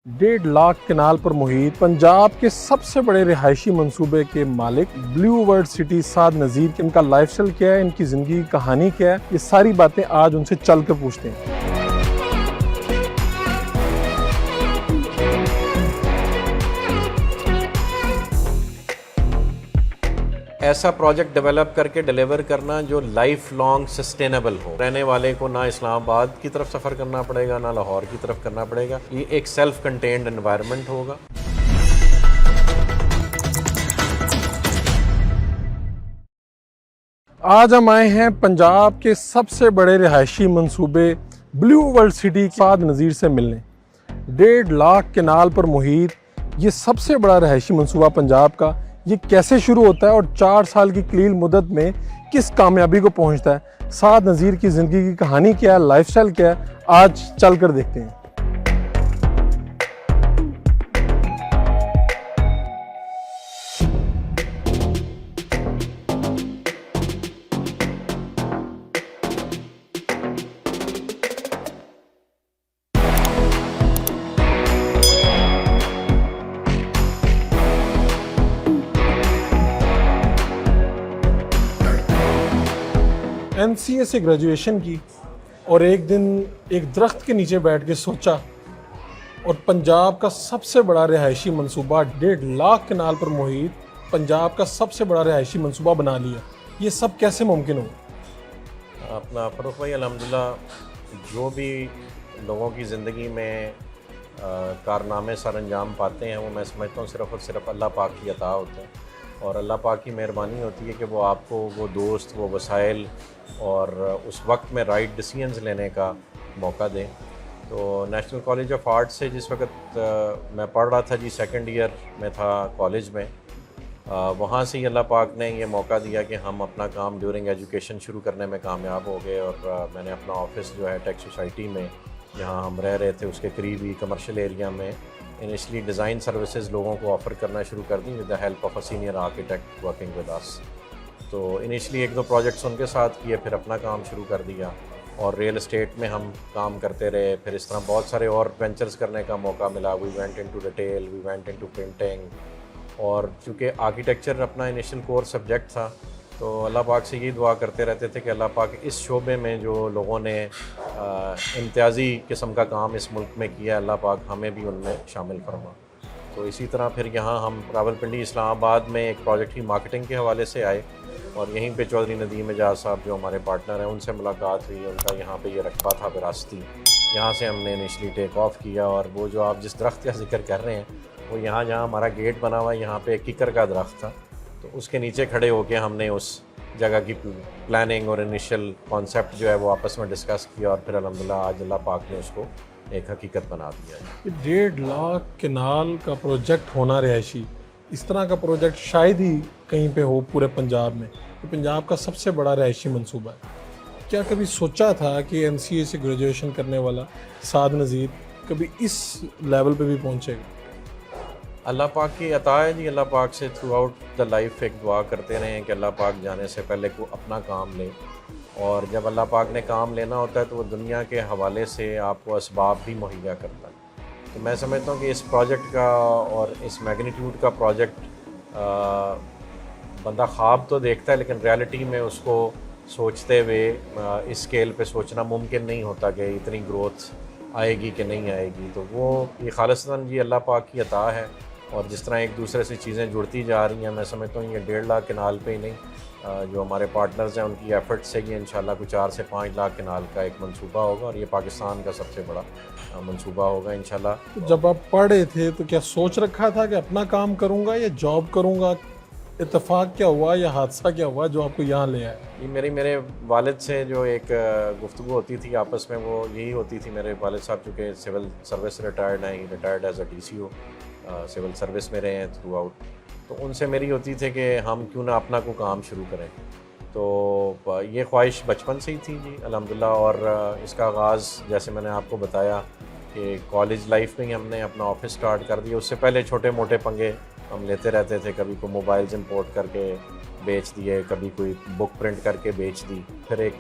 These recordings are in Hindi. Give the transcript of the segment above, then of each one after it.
1.5 लाख कनाल पर मुहित पंजाब के सबसे बड़े रिहायशी मंसूबे के मालिक ब्लू वर्ल्ड सिटी साद नज़ीर की इनका लाइफस्टाइल क्या है, इनकी ज़िंदगी की कहानी क्या है, ये सारी बातें आज उनसे चल कर पूछते हैं। ऐसा प्रोजेक्ट डेवलप करके डिलीवर करना जो लाइफ लॉन्ग सस्टेनेबल हो, रहने वाले को ना इस्लामाबाद की तरफ सफ़र करना पड़ेगा ना लाहौर की तरफ करना पड़ेगा। ये एक सेल्फ कंटेन्ड एनवायरनमेंट होगा। आज हम आए हैं पंजाब के सबसे बड़े रिहायशी मंसूबे ब्लू वर्ल्ड सिटी साद नज़ीर से मिलने। 1.5 लाख कनाल पर मुहित ये सबसे बड़ा रिहायशी मंसूबा पंजाब का, ये कैसे शुरू होता है और 4 साल की कलील मुद्दत में किस कामयाबी को पहुंचता है, साद नज़ीर की ज़िंदगी की कहानी क्या है, लाइफस्टाइल क्या है, आज चल कर देखते हैं। एमसीए से ग्रेजुएशन की और एक दिन एक दरख्त के नीचे बैठ के सोचा और पंजाब का सबसे बड़ा रिहायशी मंसूबा 1.5 लाख कनाल पर मुहित पंजाब का सबसे बड़ा रिहायशी मंसूबा बना लिया। ये सब कैसे मुमकिन हो? अपना फ़रूख भाई, अल्हम्दुलिल्लाह जो भी लोगों की ज़िंदगी में कारनामे सर अंजाम पाते हैं वो मैं समझता हूँ सिर्फ़ और सिर्फ अल्लाह पाक की अता होते हैं और अल्लाह पाक की मेहरबानी होती है कि वो आपको वो दोस्त, वो वसाइल और उस वक्त में राइट डिसीजंस लेने का मौका दें। तो नेशनल कॉलेज ऑफ आर्ट से जिस वक्त मैं पढ़ रहा था जी, सेकंड ईयर में था कॉलेज में, वहाँ से ही अल्लाह पाक ने ये मौका दिया कि हम अपना काम ड्यूरिंग एजुकेशन शुरू करने में कामयाब हो गए और मैंने अपना ऑफिस जो है टेक सोसाइटी में, जहाँ हम रह रहे थे उसके करीब ही कमर्शियल एरिया में, इनिशली डिज़ाइन सर्विसेज लोगों को ऑफ़र करना शुरू कर दी with the help of a senior architect working with us. तो इनिशली 1-2 प्रोजेक्ट्स उनके साथ किए, फिर अपना काम शुरू कर दिया और रियल एस्टेट में हम काम करते रहे। फिर इस तरह बहुत सारे और वेंचर्स करने का मौका मिला। We went into retail, we went into printing और चूँकि आर्किटेक्चर अपना इनिशियल कोर सब्जेक्ट था तो अल्लाह पाक से यही दुआ करते रहते थे कि अल्लाह पाक इस शोबे में जो लोगों ने इम्तियाज़ी किस्म का काम इस मुल्क में किया, अल्लाह पाक हमें भी उनमें शामिल फरमा। तो इसी तरह फिर यहाँ हम रावलपिंडी इस्लामाबाद में एक प्रोजेक्ट की मार्केटिंग के हवाले से आए और यहीं पे चौधरी नदीम एजाज साहब जो हमारे पार्टनर हैं उनसे मुलाकात हुई। उनका यहाँ पे ये रकबा था विरासती, यहाँ से हमने इनिशली टेक ऑफ किया और वो जो आप जिस दरख्त का जिक्र कर रहे हैं वो यहाँ जहाँ हमारा गेट बना हुआ है, यहाँ पे एक किकर का दरख्त था, तो उसके नीचे खड़े होकर हमने उस जगह की प्लानिंग और इनिशियल कॉन्सेप्ट जो है वो आपस में डिस्कस किया और फिर अल्हम्दुलिल्लाह आज अल्लाह पाक ने उसको एक हकीकत बना दिया है। 1.5 लाख कनाल का प्रोजेक्ट होना रिहायशी, इस तरह का प्रोजेक्ट शायद ही कहीं पे हो पूरे पंजाब में। ये पंजाब का सबसे बड़ा रिहायशी मंसूबा है। क्या कभी सोचा था कि एमसीए से ग्रेजुएशन करने वाला साद नज़ीर कभी इस लेवल पे भी पहुंचेगा? अल्लाह पाक की अता है जी। अल्लाह पाक से थ्रू आउट द लाइफ एक दुआ करते रहें कि अल्लाह पाक जाने से पहले को अपना काम ले और जब अल्लाह पाक ने काम लेना होता है तो वो दुनिया के हवाले से आपको असबाब भी मुहैया करता है। तो मैं समझता हूँ कि इस प्रोजेक्ट का और इस मैग्नीट्यूड का प्रोजेक्ट बंदा ख्वाब तो देखता है लेकिन रियलिटी में उसको सोचते हुए इस स्केल पे सोचना मुमकिन नहीं होता कि इतनी ग्रोथ आएगी कि नहीं आएगी। तो वो ये खालिसन जी अल्लाह पाक की अता है और जिस तरह एक दूसरे से चीज़ें जुड़ती जा रही हैं, मैं समझता हूँ ये 1.5 लाख कनाल पे ही नहीं, जो हमारे पार्टनर्स हैं उनकी एफर्ट से ये इंशाल्लाह कुछ 4 से 5 लाख कनाल का एक मंसूबा होगा और ये पाकिस्तान का सबसे बड़ा मंसूबा होगा इंशाल्लाह। तो जब आप पढ़ रहे थे तो क्या सोच रखा था कि अपना काम करूँगा या जॉब करूँगा? इत्तेफाक क्या हुआ या हादसा क्या हुआ जो आपको यहाँ ले आया? ये मेरे वालिद से जो एक गुफ्तगू होती थी आपस में, वो यही होती थी। मेरे वालिद साहब चूँकि सिविल सर्विस रिटायर्ड हैं, retired as a DCO civil service में रहे हैं थ्रू आउट, तो उनसे मेरी होती थी कि हम क्यों ना अपना को काम शुरू करें। तो ये ख्वाहिश बचपन से ही थी जी अल्हम्दुलिल्लाह। और इसका आगाज़ जैसे मैंने आपको बताया कि कॉलेज लाइफ में ही हमने अपना ऑफिस स्टार्ट कर दिया। उससे पहले छोटे मोटे पंगे हम लेते रहते थे, कभी कोई मोबाइल्स इंपोर्ट करके बेच दिए, कभी कोई बुक प्रिंट करके बेच दी, फिर एक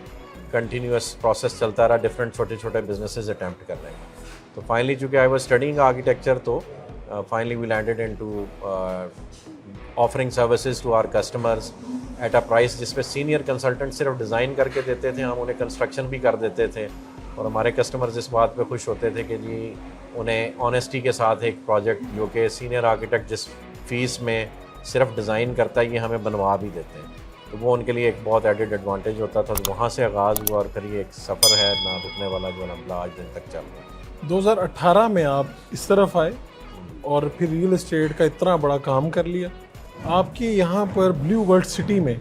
कंटिन्यूस प्रोसेस चलता रहा, डिफरेंट छोटे छोटे बिजनेसेस अटैम्प्ट कर रहे हैं। तो फाइनली चूँकि आई वाज स्टडीइंग आर्किटेक्चर, तो finally we landed into offering services to our customers at a price जिस पे सीनियर कंसल्टेंट सिर्फ डिज़ाइन करके देते थे, हम उन्हें कंस्ट्रक्शन भी कर देते थे। और हमारे कस्टमर्स इस बात पे खुश होते थे कि जी उन्हें ऑनेस्टी के साथ एक प्रोजेक्ट जो कि सीनियर आर्किटेक्ट जिस फीस में सिर्फ डिज़ाइन करता है ये हमें बनवा भी देते हैं, तो वो उनके लिए एक बहुत एडेड एडवांटेज होता था। तो वहाँ से आगाज़ हुआ और फिर ये एक सफ़र है ना रुकने वाला जो अल्हम्दुलिल्लाह आज दिन तक चल रहा है। 2018 में आप इस तरफ आए और फिर रियल एस्टेट का इतना बड़ा काम कर लिया। आपके यहाँ पर ब्लू वर्ल्ड सिटी में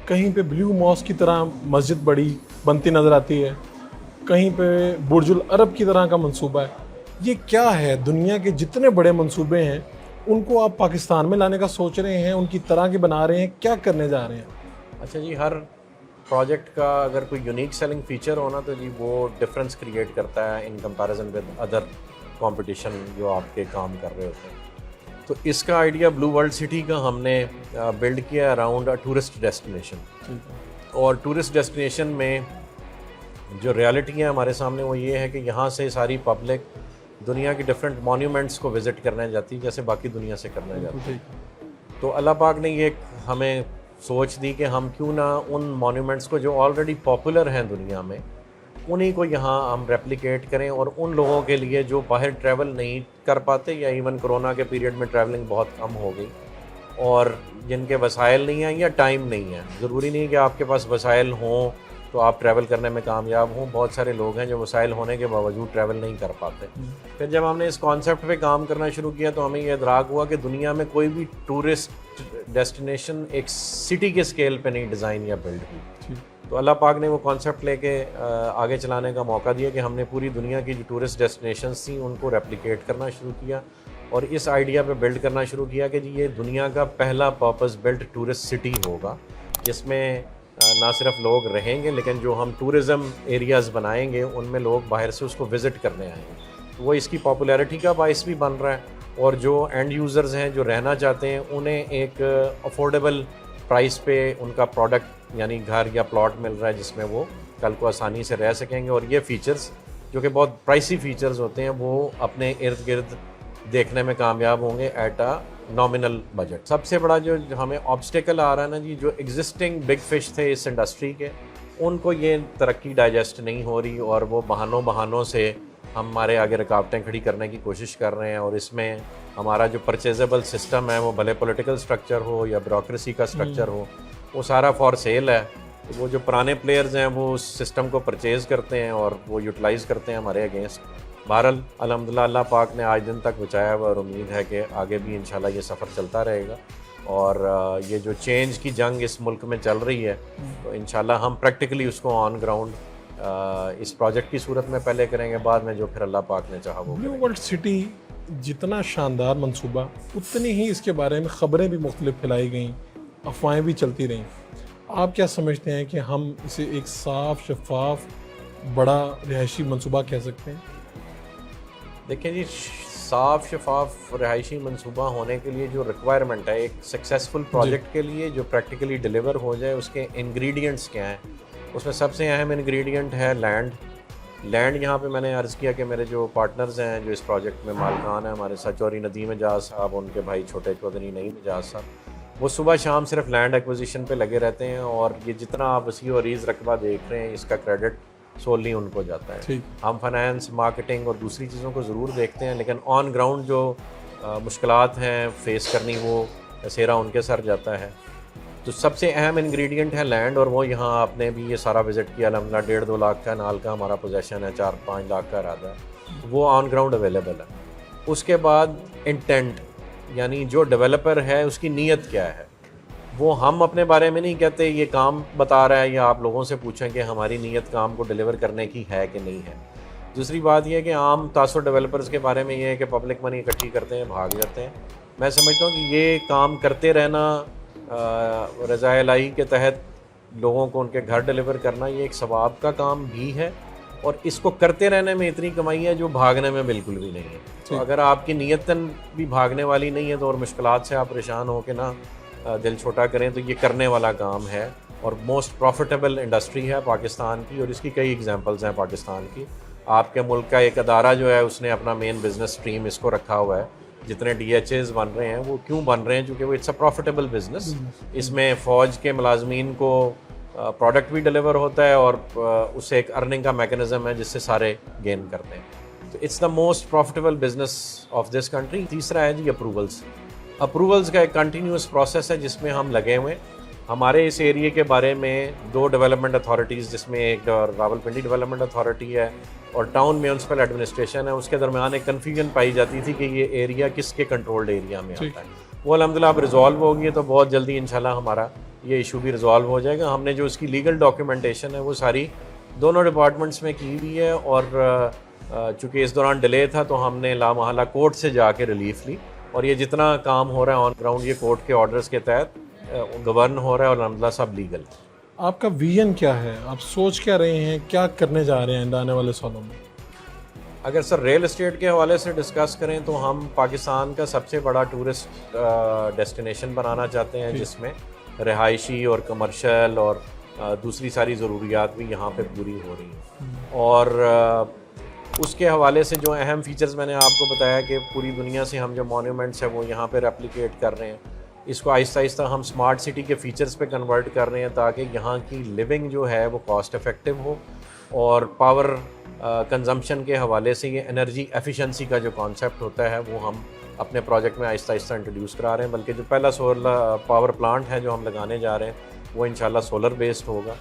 कहीं पे ब्लू मॉस्क की तरह मस्जिद बड़ी बनती नज़र आती है, कहीं पे बुर्जुल अरब की तरह का मंसूबा है। ये क्या है? दुनिया के जितने बड़े मंसूबे हैं उनको आप पाकिस्तान में लाने का सोच रहे हैं, उनकी तरह के बना रहे हैं, क्या करने जा रहे हैं? अच्छा जी, हर प्रोजेक्ट का अगर कोई यूनिक सेलिंग फीचर होना तो जी वो डिफरेंस क्रिएट करता है in comparison with other competition जो आपके काम कर रहे होते हैं। तो इसका आइडिया ब्लू वर्ल्ड सिटी का हमने बिल्ड किया अराउंड अ टूरिस्ट डेस्टिनेशन। और टूरिस्ट डेस्टिनेशन में जो रियलिटी है हमारे सामने वो ये है कि यहाँ से सारी पब्लिक दुनिया की डिफरेंट मॉन्यूमेंट्स को विज़िट करने जाती है जैसे बाकी दुनिया से करने जाती है। तो अल्लाह पाक ने ये हमें सोच दी कि हम क्यों ना उन मॉन्यूमेंट्स को जो ऑलरेडी पॉपुलर हैं दुनिया में उन्हीं को यहाँ हम रेप्लिकेट करें, और उन लोगों के लिए जो बाहर ट्रैवल नहीं कर पाते या इवन कोरोना के पीरियड में ट्रैवलिंग बहुत कम हो गई और जिनके वसाइल नहीं हैं या टाइम नहीं है। ज़रूरी नहीं कि आपके पास वसाइल हों तो आप ट्रैवल करने में कामयाब हों, बहुत सारे लोग हैं जो वसाइल होने के बावजूद ट्रैवल नहीं कर पाते। फिर जब हमने इस कॉन्सेप्ट पे काम करना शुरू किया तो हमें ये इदराक हुआ कि दुनिया में कोई भी टूरिस्ट डेस्टिनेशन एक सिटी के स्केल पे नहीं डिज़ाइन या बिल्ड हुई। तो अल्लाह पाक ने वो कॉन्सेप्ट लेके आगे चलाने का मौका दिया कि हमने पूरी दुनिया की जो टूरिस्ट डेस्टिनेशंस थी उनको रेप्लिकेट करना शुरू किया और इस आइडिया पे बिल्ड करना शुरू किया कि जी ये दुनिया का पहला पर्पस बिल्ट टूरिस्ट सिटी होगा जिसमें ना सिर्फ लोग रहेंगे लेकिन जो हम टूरिज़म एरियाज़ बनाएंगे उनमें लोग बाहर से उसको विज़िट करने आएंगे। तो वो इसकी पॉपुलैरिटी का बाइस भी बन रहा है और जो एंड यूज़र्स हैं जो रहना चाहते हैं उन्हें एक अफोर्डेबल प्राइस पे उनका प्रोडक्ट यानी घर या प्लॉट मिल रहा है जिसमें वो कल को आसानी से रह सकेंगे। और ये फ़ीचर्स जो कि बहुत प्राइसी फ़ीचर्स होते हैं वो अपने इर्द गिर्द देखने में कामयाब होंगे एट अ नॉमिनल बजट। सबसे बड़ा जो हमें ऑब्स्टिकल आ रहा है ना जी, जो एग्जिस्टिंग बिग फिश थे इस इंडस्ट्री के उनको ये तरक्की डाइजेस्ट नहीं हो रही और वो बहानों से हमारे आगे रुकावटें खड़ी करने की कोशिश कर रहे हैं। और इसमें हमारा जो परचेजेबल सिस्टम है वो भले पॉलिटिकल स्ट्रक्चर हो या ब्यूरोक्रेसी का स्ट्रक्चर हो वो सारा फॉर सेल है। तो वो जो पुराने प्लेयर्स हैं वो उस सिस्टम को परचेज़ करते हैं और वो यूटिलाइज़ करते हैं हमारे अगेंस्ट। बहरहाल अल्हम्दुलिल्लाह अल्लाह पाक ने आज दिन तक बचाया हुआ और उम्मीद है कि आगे भी इंशाल्लाह ये सफ़र चलता रहेगा। और ये जो चेंज की जंग इस मुल्क में चल रही है तो इंशाल्लाह हम प्रैक्टिकली उसको ऑन ग्राउंड इस प्रोजेक्ट की सूरत में पहले करेंगे, बाद में जो फिर अल्लाह पाक ने चाहा वो। ब्लू वर्ल्ड सिटी जितना शानदार मंसूबा उतनी ही इसके बारे में ख़बरें भी मुख्तलिफ फैलाई गई, अफवाहें भी चलती रहीं। आप क्या समझते हैं कि हम इसे एक साफ शफाफ बड़ा रिहायशी मंसूबा कह सकते हैं? देखिए जी, साफ शफाफ रिहायशी मंसूबा होने के लिए जो रिक्वायरमेंट है एक सक्सेसफुल प्रोजेक्ट के लिए जो प्रैक्टिकली डिलीवर हो जाए उसके इंग्रेडिएंट्स क्या हैं, उसमें सबसे अहम इंग्रेडिएंट है लैंड। लैंड यहाँ पे मैंने अर्ज़ किया कि मेरे जो पार्टनर्स हैं जो इस प्रोजेक्ट में मालिकान हैं हमारे साथ चौधरी नदीम एजाज साहब, उनके भाई छोटे चौधरी नईम एजाज साहब, वो सुबह शाम सिर्फ लैंड एक्विजिशन पे लगे रहते हैं। और ये जितना आप वसी और अरीज़ रकबा देख रहे हैं इसका क्रेडिट सोलली उनको जाता है। हम फाइनेंस, मार्केटिंग और दूसरी चीज़ों को ज़रूर देखते हैं लेकिन ऑन ग्राउंड जो मुश्किलात हैं फेस करनी वो सेरा उनके सर जाता है। तो सबसे अहम इंग्रेडिएंट है लैंड और वो यहाँ आपने भी ये सारा विज़िट किया अल्हम्दुलिल्लाह 1.5-2 लाख का नाल का हमारा पोजेशन है, 4-5 लाख का इरादा है, वो ऑन ग्राउंड अवेलेबल है। उसके बाद इंटेंट यानी जो डेवलपर है उसकी नीयत क्या है, वो हम अपने बारे में नहीं कहते ये काम बता रहा है या आप लोगों से पूछें कि हमारी नीयत काम को डिलीवर करने की है कि नहीं है। दूसरी बात यह है कि आम तासुर डेवलपर्स के बारे में ये है कि पब्लिक मनी इकट्ठी करते हैं भाग जाते हैं। मैं समझता हूँ कि ये काम करते रहना रज़ाए इलाही के तहत लोगों को उनके घर डिलीवर करना ये एक सवाब का काम भी है और इसको करते रहने में इतनी कमाई है जो भागने में बिल्कुल भी नहीं है। तो अगर आपकी नीयतन भी भागने वाली नहीं है तो और मुश्किलात से आप परेशान हो के ना दिल छोटा करें तो ये करने वाला काम है और मोस्ट प्रॉफिटेबल इंडस्ट्री है पाकिस्तान की और इसकी कई एग्जांपल्स हैं पाकिस्तान की। आपके मुल्क का एक अदारा जो है उसने अपना मेन बिजनेस स्ट्रीम इसको रखा हुआ है। जितने DHAs बन रहे हैं वो क्यों बन रहे हैं? क्योंकि वो इट्स अ प्रॉफिटेबल बिजनेस। इसमें फ़ौज के मुलाजमीन को प्रोडक्ट भी डिलीवर होता है और उससे एक अर्निंग का मैकेनिज्म है जिससे सारे गेन करते हैं। तो it's the most profitable business of this country. तीसरा है जी अप्रूवल्स। अप्रूवल्स का एक कंटिन्यूस प्रोसेस है जिसमें हम लगे हुए हैं। हमारे इस एरिया के बारे में 2 डेवलपमेंट अथॉरिटीज़, जिसमें एक रावलपिंडी डेवलपमेंट अथॉरिटी है और टाउन म्यूनसिपल एडमिनिस्ट्रेशन है, उसके दरमियान एक कन्फ्यूजन पाई जाती थी कि ये एरिया किसके कंट्रोल्ड एरिया में आता है। वो अल्हम्दुलिल्लाह अब रिजॉल्व हो गई है, तो बहुत जल्दी इंशाल्लाह हमारा ये इशू भी रिजॉल्व हो जाएगा। हमने जो उसकी लीगल डॉक्यूमेंटेशन है वो सारी दोनों डिपार्टमेंट्स में की हुई है और चूँकि इस दौरान डिले था तो हमने लामहला कोर्ट से जाके रिलीफ ली और ये जितना काम हो रहा है ऑन ग्राउंड ये कोर्ट के ऑर्डर्स के तहत गवर्न हो रहा है और अल्हम्दुलिल्लाह सब लीगल। आपका विजन क्या है? आप सोच क्या रहे हैं? क्या करने जा रहे हैं आने वाले सालों में? अगर सर रियल एस्टेट के हवाले से डिस्कस करें तो हम पाकिस्तान का सबसे बड़ा टूरिस्ट डेस्टिनेशन बनाना चाहते हैं जिसमें रिहायशी और कमर्शियल और दूसरी सारी ज़रूरियात भी यहाँ पे पूरी हो रही हैं। और उसके हवाले से जो अहम फीचर्स मैंने आपको बताया कि पूरी दुनिया से हम जो मॉन्यूमेंट्स हैं वो यहाँ पे रेप्लिकेट कर रहे हैं। इसको आहिस्ता आहिस्ता हम स्मार्ट सिटी के फीचर्स पे कन्वर्ट कर रहे हैं ताकि यहाँ की लिविंग जो है वो कॉस्ट इफ़ेक्टिव हो और पावर कंजम्पशन के हवाले से ये एनर्जी एफिशिएंसी का जो कॉन्सेप्ट होता है वो हम अपने प्रोजेक्ट में आहिस्ता आहिस्ता इंट्रोड्यूस करा रहे हैं। बल्कि जो पहला सोलर पावर प्लांट है जो हम लगाने जा रहे हैं वो इंशाल्लाह सोलर बेस्ड होगा।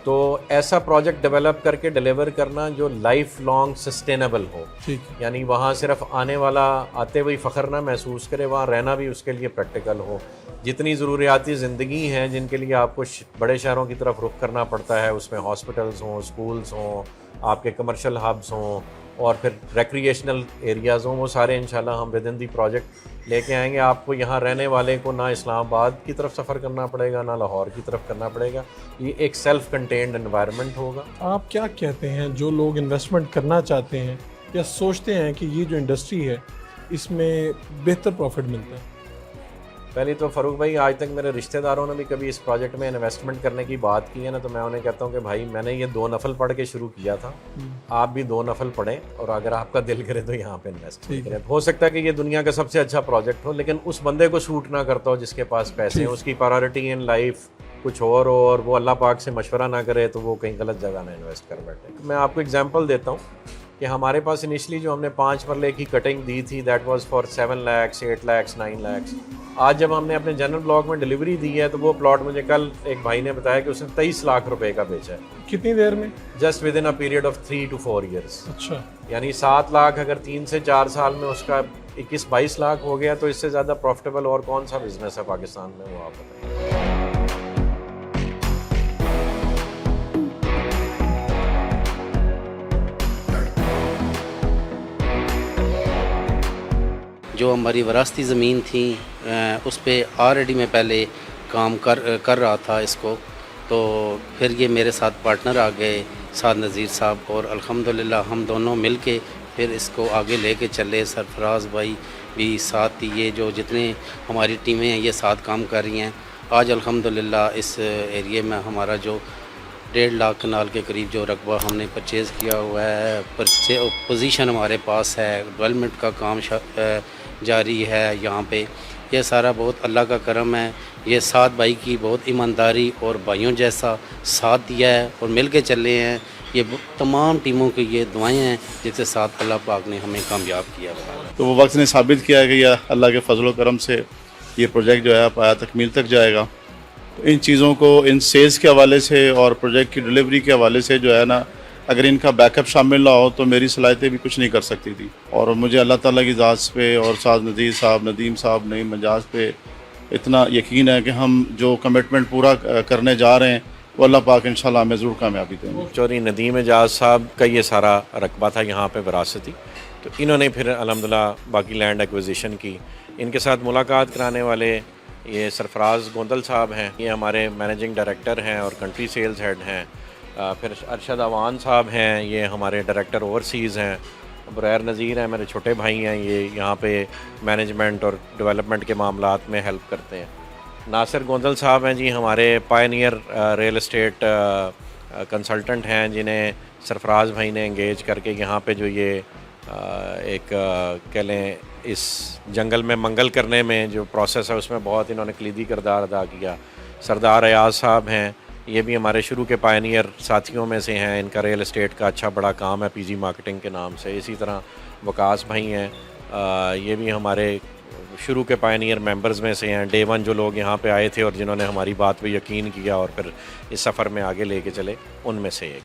तो ऐसा प्रोजेक्ट डेवलप करके डिलीवर करना जो लाइफ लॉन्ग सस्टेनेबल हो, ठीक है। यानी वहाँ सिर्फ आने वाला आते हुए फ़ख्र ना महसूस करे, वहाँ रहना भी उसके लिए प्रैक्टिकल हो। जितनी ज़रूरियाती ज़िंदगी हैं जिनके लिए आपको बड़े शहरों की तरफ रुख करना पड़ता है, उसमें हॉस्पिटल्स हों, स्कूल्स हों, आपके कमर्शियल हब्स हों और फिर रिक्रिएशनल एरियाज़ हों, वो सारे इंशाल्लाह हम विद इन दी प्रोजेक्ट लेके आएंगे। आपको यहाँ रहने वाले को ना इस्लामाबाद की तरफ सफ़र करना पड़ेगा ना लाहौर की तरफ करना पड़ेगा। ये एक सेल्फ कंटेन्ड एनवायरनमेंट होगा। आप क्या कहते हैं जो लोग इन्वेस्टमेंट करना चाहते हैं या सोचते हैं कि ये जो इंडस्ट्री है इसमें बेहतर प्रॉफिट मिलता है? पहले तो फ़ारूक भाई, आज तक मेरे रिश्तेदारों ने भी कभी इस प्रोजेक्ट में इन्वेस्टमेंट करने की बात की है ना, तो मैं उन्हें कहता हूँ कि भाई मैंने ये 2 नफल पढ़ के शुरू किया था, आप भी 2 नफल पढ़ें और अगर आपका दिल करे तो यहाँ पे इन्वेस्ट करें। हो सकता है कि ये दुनिया का सबसे अच्छा प्रोजेक्ट हो लेकिन उस बंदे को सूट ना करता हो जिसके पास पैसे हैं, उसकी प्रायोरिटी इन लाइफ कुछ और हो और वो अल्लाह पाक से मशवरा ना करे तो वो कहीं गलत जगह ना इन्वेस्ट कर बैठे। मैं आपको एग्जांपल देता हूँ कि हमारे पास इनिशली जो हमने 5 मरले की कटिंग दी थी that was for 7 lakh, 8 lakh, 9 lakh. आज जब हमने अपने जनरल ब्लॉक में डिलीवरी दी है तो वो प्लॉट मुझे कल एक भाई ने बताया कि उसने 23 लाख रुपए का बेचा है। कितनी देर में? Just with in a period of 3 to 4 years. अच्छा, यानी 7 लाख अगर 3 से 4 साल में उसका 21-22 लाख हो गया तो इससे ज़्यादा प्रॉफिटेबल और कौन सा बिजनेस है पाकिस्तान में, वो आप बताएं। जो हमारी वरासती ज़मीन थी उस पर ऑलरेडी मैं पहले काम कर रहा था इसको, तो फिर ये मेरे साथ पार्टनर आ गए साद नज़ीर साहब और अल्हम्दुलिल्लाह हम दोनों मिल के फिर इसको आगे लेके चले। सरफराज भाई भी साथ, ये जो जितने हमारी टीमें हैं ये साथ काम कर रही हैं। आज अल्हम्दुलिल्लाह इस एरिए में हमारा जो 1.5 लाख कनाल के करीब जो रकबा हमने परचेज़ किया हुआ है, पोजीशन हमारे पास है, डेवलपमेंट का काम जारी है यहाँ पे। ये सारा बहुत अल्लाह का करम है। ये साथ भाई की बहुत ईमानदारी और भाइयों जैसा साथ दिया है और मिल के चले हैं। ये तमाम टीमों की ये दुआएं हैं जिसके साथ अल्लाह पाक ने हमें कामयाब किया। तो वो वक्त ने साबित किया कि यह अल्लाह के फजल करम से ये प्रोजेक्ट जो है पाया तकमील तक जाएगा। तो इन चीज़ों को, इन सेल्स के हवाले से और प्रोजेक्ट की डिलीवरी के हवाले से जो है ना, अगर इनका बैकअप शामिल ना हो तो मेरी सलाहियतें भी कुछ नहीं कर सकती थी। और मुझे अल्लाह ताला की ज़ात पे और साद नज़ीर साहब, नदीम साहब, नईम मजाज पे इतना यकीन है कि हम जो कमिटमेंट पूरा करने जा रहे हैं वो अल्लाह पाक इंशाल्लाह हमें ज़रूर कामयाबी देंगे। चौधरी नदीम एजाज साहब का ये सारा रकबा था यहाँ पे विरासती, तो इन्होंने फिर अल्हम्दुलिल्लाह बाकी लैंड एक्विजिशन की। इनके साथ मुलाकात कराने वाले ये सरफराज गोंदल साहब हैं, ये हमारे मैनेजिंग डायरेक्टर हैं और कंट्री सेल्स हेड हैं। फिर अरशद अवान साहब हैं, ये हमारे डायरेक्टर ओवरसीज़ हैं। बुरैर नज़ीर हैं, मेरे छोटे भाई हैं, ये यहाँ पे मैनेजमेंट और डेवलपमेंट के मामलात में हेल्प करते हैं। नासिर गोंदल साहब हैं जी, हमारे पायनियर रियल एस्टेट कंसल्टेंट हैं जिन्हें सरफराज भाई ने एंगेज करके यहाँ पे जो ये एक कह लें इस जंगल में मंगल करने में जो प्रोसेस है उसमें बहुत इन्होंने कलीदी किरदार अदा किया। सरदार अयाज साहब हैं, ये भी हमारे शुरू के पायनियर साथियों में से हैं। इनका रियल एस्टेट का अच्छा बड़ा काम है पीजी मार्केटिंग के नाम से। इसी तरह वकास भाई हैं, ये भी हमारे शुरू के पायनियर मेंबर्स में से हैं। डे वन जो लोग यहाँ पे आए थे और जिन्होंने हमारी बात पे यकीन किया और फिर इस सफ़र में आगे लेके चले, उनमें से एक।